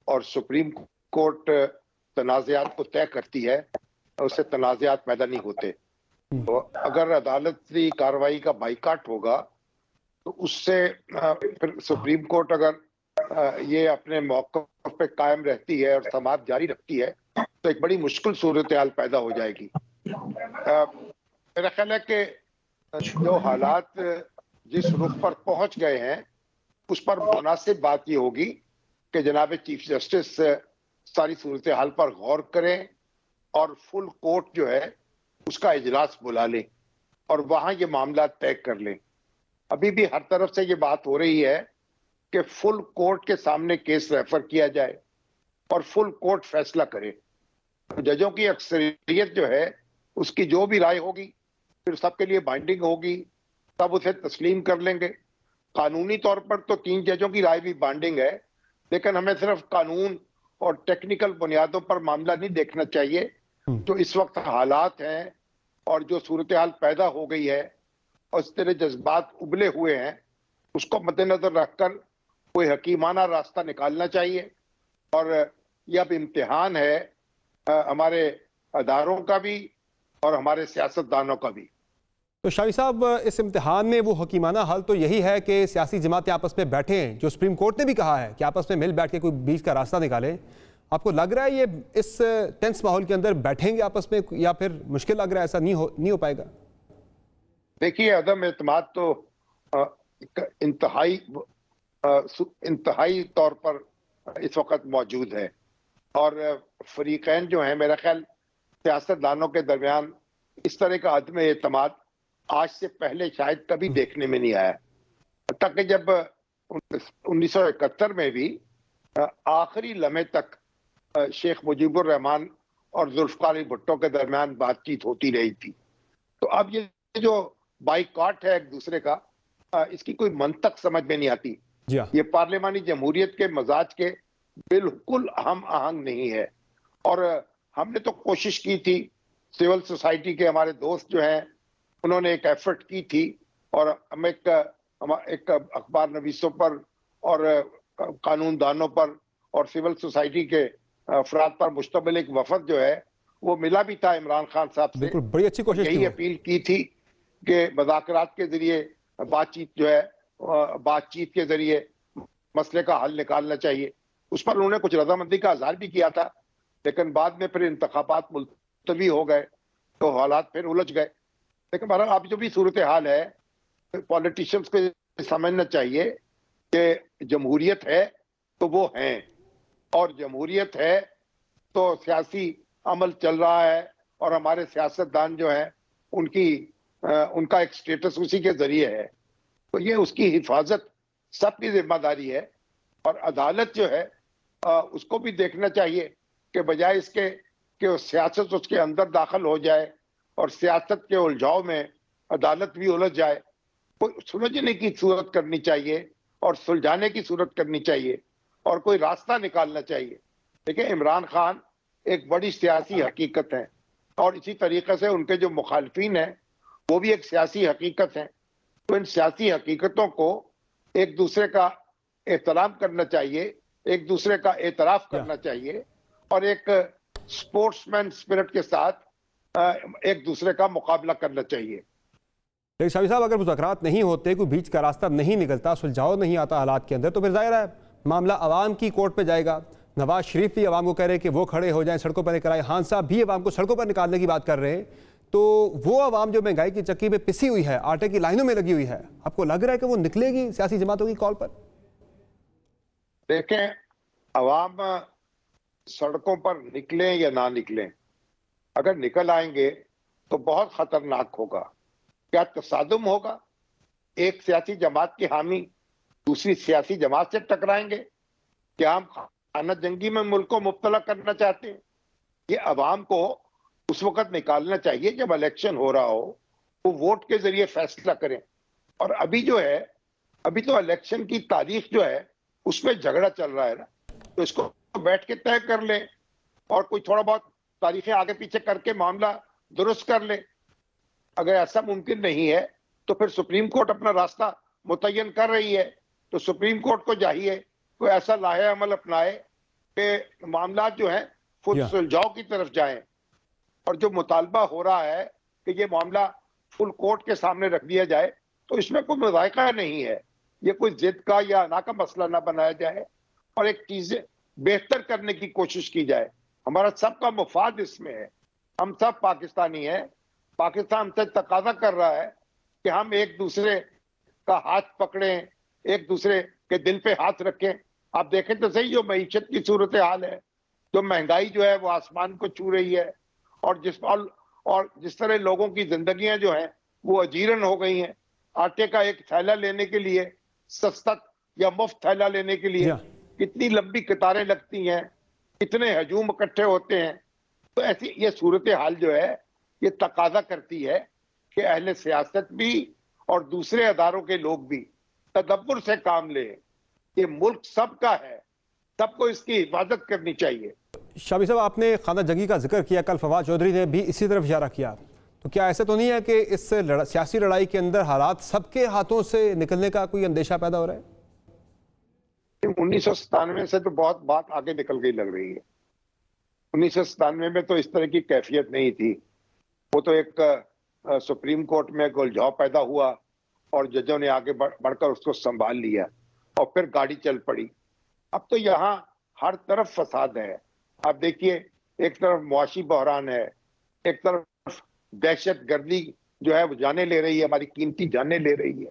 और सुप्रीम कोर्ट तनाज़ात को तय करती है, उससे तनाज़ात पैदा नहीं होते। तो अगर अदालती कार्रवाई का बाइकआउट होगा तो उससे फिर सुप्रीम कोर्ट अगर ये अपने मौक़िफ़ पे कायम रहती है और समाअत जारी रखती है तो एक बड़ी मुश्किल सूरत हाल पैदा हो जाएगी। मेरा ख्याल है कि जो हालात जिस रुख पर पहुंच गए हैं उस पर मुनासिब बात ये होगी कि जनाब चीफ जस्टिस सारी सूरत हाल पर गौर करें और फुल कोर्ट जो है उसका इजलास बुला लें और वहां ये मामला तय कर लें। अभी भी हर तरफ से ये बात हो रही है कि फुल कोर्ट के सामने केस रेफर किया जाए और फुल कोर्ट फैसला करे। जजों की अक्सरियत जो है उसकी जो भी राय होगी फिर सबके लिए बाइंडिंग होगी, सब उसे तस्लीम कर लेंगे। कानूनी तौर पर तो 3 जजों की राय भी बाइंडिंग है, लेकिन हमें सिर्फ कानून और टेक्निकल बुनियादों पर मामला नहीं देखना चाहिए। जो इस वक्त हालात हैं और जो सूरत हाल पैदा हो गई है और इस तरह जज्बात उबले हुए हैं, उसको मद्देनजर रखकर कोई हकीमाना रास्ता निकालना चाहिए। और यह अब इम्तिहान है हमारे अदारों का भी और हमारे सियासतदानों का भी। तो शामी साहब, इस इम्तिहान में वो हकीमाना हल तो यही है कि सियासी जमातें आपस में बैठें, जो सुप्रीम कोर्ट ने भी कहा है कि आपस में मिल बैठ के कोई बीच का रास्ता निकालें। आपको लग रहा है ये इस टेंस माहौल के अंदर बैठेंगे आपस में, या फिर मुश्किल लग रहा है ऐसा नहीं हो पाएगा? देखिए, अदम एतमाद तो इंतहाई तौर पर इस वक्त मौजूद है और फरीकैन जो है, मेरा ख्याल सियासतदानों के दरमियान इस तरह का अदम एतमाद आज से पहले शायद कभी देखने में नहीं आया। तक कि जब 1971 में भी आखिरी लम्हे तक शेख मुजीबुर रहमान और जुल्फ़िकार अली भुट्टो के दरमियान बातचीत होती रही थी। तो अब ये जो बाइकॉट है एक दूसरे का, इसकी कोई मंतक समझ में नहीं आती। ये पार्लिमानी जमहूरियत के मजाज के बिल्कुल हम आहंग नहीं है। और हमने तो कोशिश की थी, सिविल सोसाइटी के हमारे दोस्त जो हैं उन्होंने एक एफर्ट की थी और हम एक अखबार नवीसों पर और कानूनदानों पर और सिविल सोसाइटी के अफराद पर मुश्तमिल एक वफद जो है वो मिला भी था इमरान खान साहब से। बड़ी अच्छी कोशिश यही अपील की थी कि मुज़ाकरात के जरिए बातचीत के जरिए मसले का हल निकालना चाहिए। उस पर उन्होंने कुछ रजामंदी का इज़हार भी किया था, लेकिन बाद में फिर इंतखाबात मुलतवी हो गए तो हालात फिर उलझ गए। लेकिन बहरहाल अब जो भी सूरत हाल है, पॉलिटिशियंस को समझना चाहिए कि जमहूरियत है तो वो हैं, और जमहूरियत है तो सियासी अमल चल रहा है, और हमारे सियासतदान जो है उनका एक स्टेटस उसी के जरिए है। तो ये उसकी हिफाजत सबकी जिम्मेदारी है, और अदालत जो है उसको भी देखना चाहिए कि बजाय इसके कि सियासत उसके अंदर दाखिल हो जाए और सियासत के उलझाव में अदालत भी उलझ जाए, कोई सुलझने की सूरत करनी चाहिए और सुलझाने की सूरत करनी चाहिए और कोई रास्ता निकालना चाहिए। देखिए, इमरान खान एक बड़ी सियासी हकीकत है, और इसी तरीके से उनके जो मुखालफिन हैं वो भी एक सियासी हकीकत है। तो इन सियासी हकीकतों को एक दूसरे का एहतराम करना चाहिए, एक दूसरे का एतराफ करना चाहिए, और एक स्पोर्ट्समैन स्पिरिट के साथ एक दूसरे का मुकाबला करना चाहिए। लेकिन शामी साहब, अगर मुज़ाकरात नहीं होते, कोई बीच का रास्ता नहीं निकलता, सुलझाव नहीं आता हालात के अंदर, तो फिर जाहिर है मामला अवाम की कोर्ट पे जाएगा। नवाज शरीफ भी अवाम को कह रहे हैं कि वो खड़े हो जाएं, सड़कों पर लेकर आए। खान साहब भी अवाम को सड़कों पर निकालने की बात कर रहे हैं। तो वो अवाम जो महंगाई की चक्की में पिसी हुई है, आटे की लाइनों में लगी हुई है, आपको लग रहा है कि वो निकलेगी सियासी जमातों की कॉल पर? देखें, अवाम सड़कों पर निकलें या ना निकलें, अगर निकल आएंगे तो बहुत खतरनाक होगा। क्या तसादुम होगा? एक सियासी जमात के हामी दूसरी सियासी जमात से टकराएंगे? क्या हम खाना जंगी में मुल्क को मुब्तला करना चाहते हैं? ये अवाम को उस वक्त निकालना चाहिए जब इलेक्शन हो रहा हो, वो वोट के जरिए फैसला करें। और अभी जो है, अभी तो इलेक्शन की तारीख जो है उसमें झगड़ा चल रहा है ना, तो इसको बैठ के तय कर ले और कोई थोड़ा बहुत तारीखें आगे पीछे करके मामला दुरुस्त कर ले। अगर ऐसा मुमकिन नहीं है तो फिर सुप्रीम कोर्ट अपना रास्ता मुतय्यन कर रही है, तो सुप्रीम कोर्ट को चाहिए कोई ऐसा लाहे अमल अपनाए कि मामला जो है फुल सुलझाव की तरफ जाएं। और जो मुतालबा हो रहा है कि ये मामला फुल कोर्ट के सामने रख दिया जाए, तो इसमें कोई मुज़ायका नहीं है। ये कोई जिद का या अना का मसला ना बनाया जाए और एक चीज बेहतर करने की कोशिश की जाए। हमारा सबका मुफाद इसमें है, हम सब पाकिस्तानी हैं। पाकिस्तान हमसे तकाजा कर रहा है कि हम एक दूसरे का हाथ पकड़ें, एक दूसरे के दिल पे हाथ रखें। आप देखें तो सही, जो मईशत की सूरत हाल है, जो महंगाई जो है वो आसमान को छू रही है, और जिस तरह लोगों की जिंदगियां जो हैं वो अजीरन हो गई हैं। आटे का एक थैला लेने के लिए, सस्ता या मुफ्त थैला लेने के लिए कितनी लंबी कतारें लगती हैं, कितने हजूम इकट्ठे होते हैं। तो ऐसी ये सूरत हाल जो है ये तकाजा करती है कि अहले सियासत भी और दूसरे अदारों के लोग भी तदब्बुर से काम लें। ये मुल्क सबका है, सबको इसकी हिफाजत करनी चाहिए। शामी साहब, आपने खाना जंगी का जिक्र किया, कल फवाद चौधरी ने भी इसी तरफ इशारा किया। तो क्या ऐसा तो नहीं है कि इस सियासी लड़ाई के अंदर हालात सबके हाथों से निकलने का कोई अंदेशा पैदा हो रहा है? 1997 से तो बहुत बात आगे निकल गई लग रही है। 1997 में तो इस तरह की कैफियत नहीं थी। वो तो एक सुप्रीम कोर्ट में उलझाव पैदा हुआ और जजों ने आगे बढ़कर उसको संभाल लिया और फिर गाड़ी चल पड़ी। अब तो यहाँ हर तरफ फसाद है। आप देखिए, एक तरफ मुआशी बहरान है, एक तरफ दहशत गर्दी जो है वो जाने ले रही है, हमारी कीमती जाने ले रही है,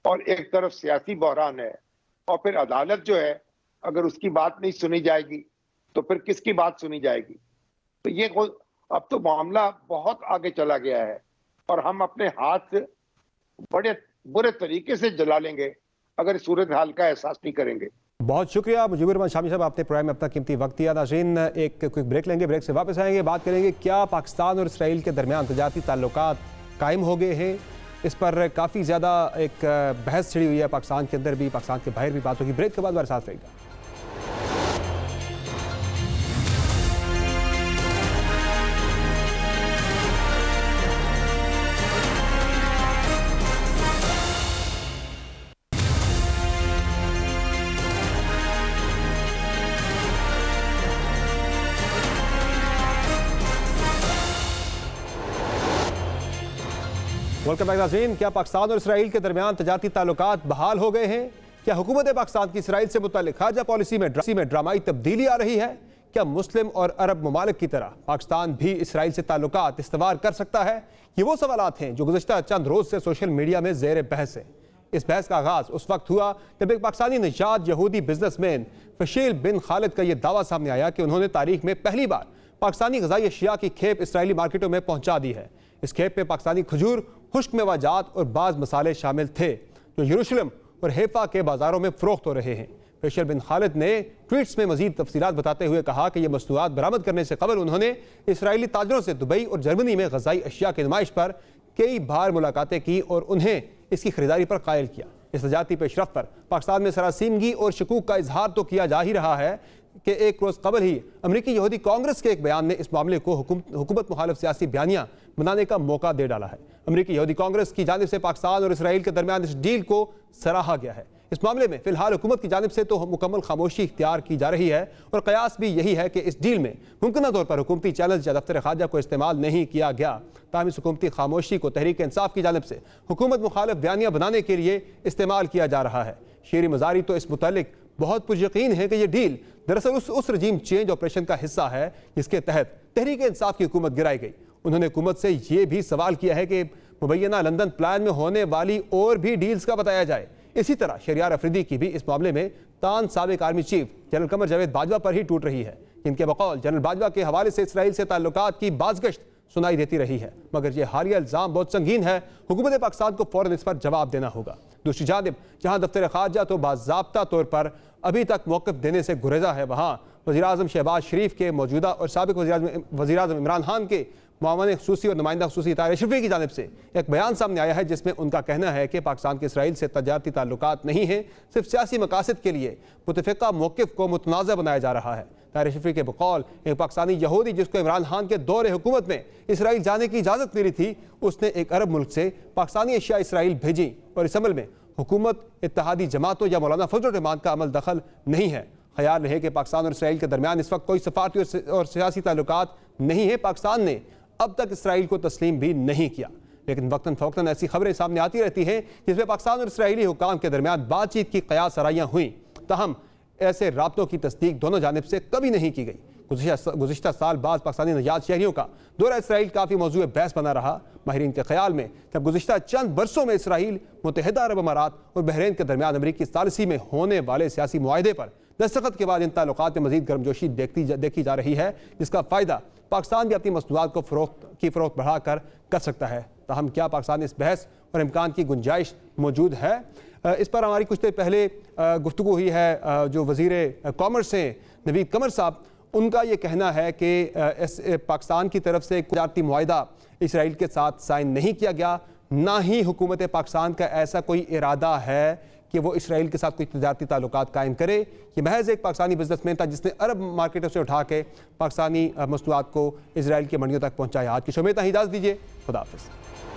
और एक तरफ सियासी बहरान है। और फिर अदालत जो है, अगर उसकी बात नहीं सुनी जाएगी तो फिर किसकी बात सुनी जाएगी? तो ये अब तो मामला बहुत आगे चला गया है और हम अपने हाथ बड़े बुरे तरीके से जला लेंगे अगर सूरत हाल का एहसास नहीं करेंगे। बहुत शुक्रिया मुजीबर रहमान शामी साहब, आपने प्रोग्राम में अपना कीमती वक्त दिया। नाज़रीन, एक क्विक ब्रेक लेंगे, ब्रेक से वापस आएंगे, बात करेंगे क्या पाकिस्तान और इसराइल के दरमियान तजारती ताल्लुकात कायम हो गए हैं। इस पर काफ़ी ज़्यादा एक बहस छिड़ी हुई है, पाकिस्तान के अंदर भी, पाकिस्तान के बाहर भी बात होगी। ब्रेक के बाद हमारे साथ रहेगा। वेलकम बैक नाज़रीन। क्या पाकिस्तान और इसराइल के दरमियान तजारती ताल्लुकात बहाल हो गए हैं? क्या हुकूमत पाकिस्तान की इसराइल से मुताल्लिक खारजा पॉलिसी में ड्रामाई तब्दीली आ रही है? क्या मुस्लिम और अरब ममालिक की तरह पाकिस्तान भी इसराइल से ताल्लुकात इस्तवार कर सकता है? ये वो सवालात हैं जो गुज़श्ता चंद रोज़ से सोशल मीडिया में ज़ेर बहस है। इस बहस का आगाज़ उस वक्त हुआ जब एक पाकिस्तानी निजात यहूदी बिजनेसमैन फशील बिन खालिद का यह दावा सामने आया कि उन्होंने तारीख में पहली बार पाकिस्तानी ग़िज़ाई अशिया की खेप इसराइली मार्केटों में पहुंचा दी है। इस खेप में पाकिस्तानी खजूर, खुश्क मेवाजात और बाज़ मसाले शामिल थे जो यरूशलेम और हैफा के बाज़ारों में फ़रोख्त हो रहे हैं। फशील बिन खालिद ने ट्वीट्स में मज़ीद तफसीलात बताते हुए कहा कि यह मस्तूआत बरामद करने से कबल उन्होंने इसराइली ताजरों से दुबई और जर्मनी में ग़िज़ाई अशिया की नुमाइश पर कई बार मुलाकातें की और उन्हें इसकी खरीदारी पर कायल किया। इस तजारती पेशरफ्त पर पाकिस्तान में सरासीमगी और शकूक का इजहार तो किया जा ही रहा है कि एक रोज़ कबल ही अमरीकी यहूदी कांग्रेस के एक बयान ने इस मामले को हुकूमत मुखालिफ सियासी बयानिया बनाने का मौका दे डाला है। अमरीकी यहूदी कांग्रेस की जानिब से पाकिस्तान और इसराइल के दरमियान इस डील को सराहा गया है। इस मामले में फिलहाल हुकूमत की जानिब से तो मुकम्मल खामोशी इख्तियार की जा रही है और कयास भी यही है कि इस डील में मुमकिन तौर पर हुकूमती चैनल्स या दफ्तर खारजा को इस्तेमाल नहीं किया गया। ताहम इस हुकूमती खामोशी को तहरीक इंसाफ की जानिब से हुकूमत मुखालिफ बयानिया बनाने के लिए इस्तेमाल किया जा रहा है। शेरी मजारी तो इस मुतालिक बहुत पुरयकीन है कि यह डील दरअसल उस रजीम चेंज ऑपरेशन का हिस्सा है जिसके तहत तहरीक इंसाफ की हुकूमत गिराई गई। उन्होंने हुकूमत से यह भी सवाल किया है कि मुबैना लंदन प्लान में होने वाली और भी डील्स का बताया जाए। इसी तरह शहरियार अफरीदी की भी इस मामले में तान साबिक army chief general Qamar Javed Bajwa पर ही टूट रही है। इनके बकौल जनरल बाजवा के हवाले से इसराइल से ताल्लुकात की बाज़गश्त सुनाई देती रही है, मगर यह हालिया इल्ज़ाम बहुत संगीन है। हुकूमत पाकिस्तान को फौरन इस पर जवाब देना होगा। दूसरी जानिब जहाँ दफ्तर खारजा तो बाज़ाब्ता तौर पर अभी तक मौक़िफ़ देने से गुरेजा है, वहाँ वज़ीर-ए-आज़म शहबाज शरीफ के मौजूदा और साबिक वज़ीर-ए-आज़म इमरान खान के मामले खसूसी और नुमाइंदा खसूसी तारिक शफी की जानिब से एक बयान सामने आया है जिसमें उनका कहना है कि पाकिस्तान के इसराइल से तजारती ताल्लुकात नहीं हैं, सिर्फ सियासी मकासद के लिए मुतफ़िक़ा मौक़िफ़ को मुतनाज़ा बनाया जा रहा है। तारिक शफी के बकौल एक पाकिस्तानी यहूदी जिसको इमरान खान के दौरे हुकूमत में इसराइल जाने की इजाज़त मिली थी, उसने एक अरब मुल्क से पाकिस्तानी अशिया इसराइल भेजी और इस अमल में हुकूमत, इत्तेहादी जमातों या मौलाना फजल रहमान का अमल दखल नहीं है। ख्याल रहे कि पाकिस्तान और इसराइल के दरमियान इस वक्त कोई सफारती और सियासी ताल्लुकात नहीं है। पाकिस्तान ने अब तक इसराइल को तस्लीम भी नहीं किया, लेकिन वक्तन फ़वक्तन ऐसी खबरें सामने आती रहती हैं जिसमें पाकिस्तान और इसराइली हुकाम के दरमियान बातचीत की क़यास आराइयाँ हुई, ताहम ऐसे राब्तों की तस्दीक दोनों जानिब से कभी नहीं की गई। गुज़िश्ता साल बाद पाकिस्तानी नजात शहरियों का दौरा इसराइल काफ़ी मौजूद बहस बना रहा। माहिरीन के ख्याल में जब गुज़िश्ता चंद बरसों में इसराइल, मुत्तहिदा अरब अमारात और बहरीन के दरमियान अमरीकी सालिसी में होने वाले सियासी मुआहदे पर दस्तखत के बाद इन ताल्लुकात में मज़ीद गर्मजोशी देखी जा रही है, जिसका फ़ायदा पाकिस्तान भी अपनी मसनूआत को फ़रोख्त बढ़ाकर कर सकता है। ताहम क्या पाकिस्तान इस बहस और इम्कान की गुंजाइश मौजूद है? इस पर हमारी कुछ देर पहले गुफ्तगू हुई है। जो वज़ीर कॉमर्स हैं नवीद कमर साहब, उनका ये कहना है कि पाकिस्तान की तरफ से तजारती मुआहदा इसराइल के साथ साइन नहीं किया गया, ना ही हुकूमत पाकिस्तान का ऐसा कोई इरादा है कि वो इसराइल के साथ कोई तजारती ताल्लुकात कायम करे। ये महज एक पाकिस्तानी बिजनेसमैन था जिसने अरब मार्केटों से उठा के पाकिस्तानी मसनूआत को इसराइल की मंडियों तक पहुँचाया। आज की शो में इतना ही इजाज़त दीजिए। खुदा हाफ़िज़।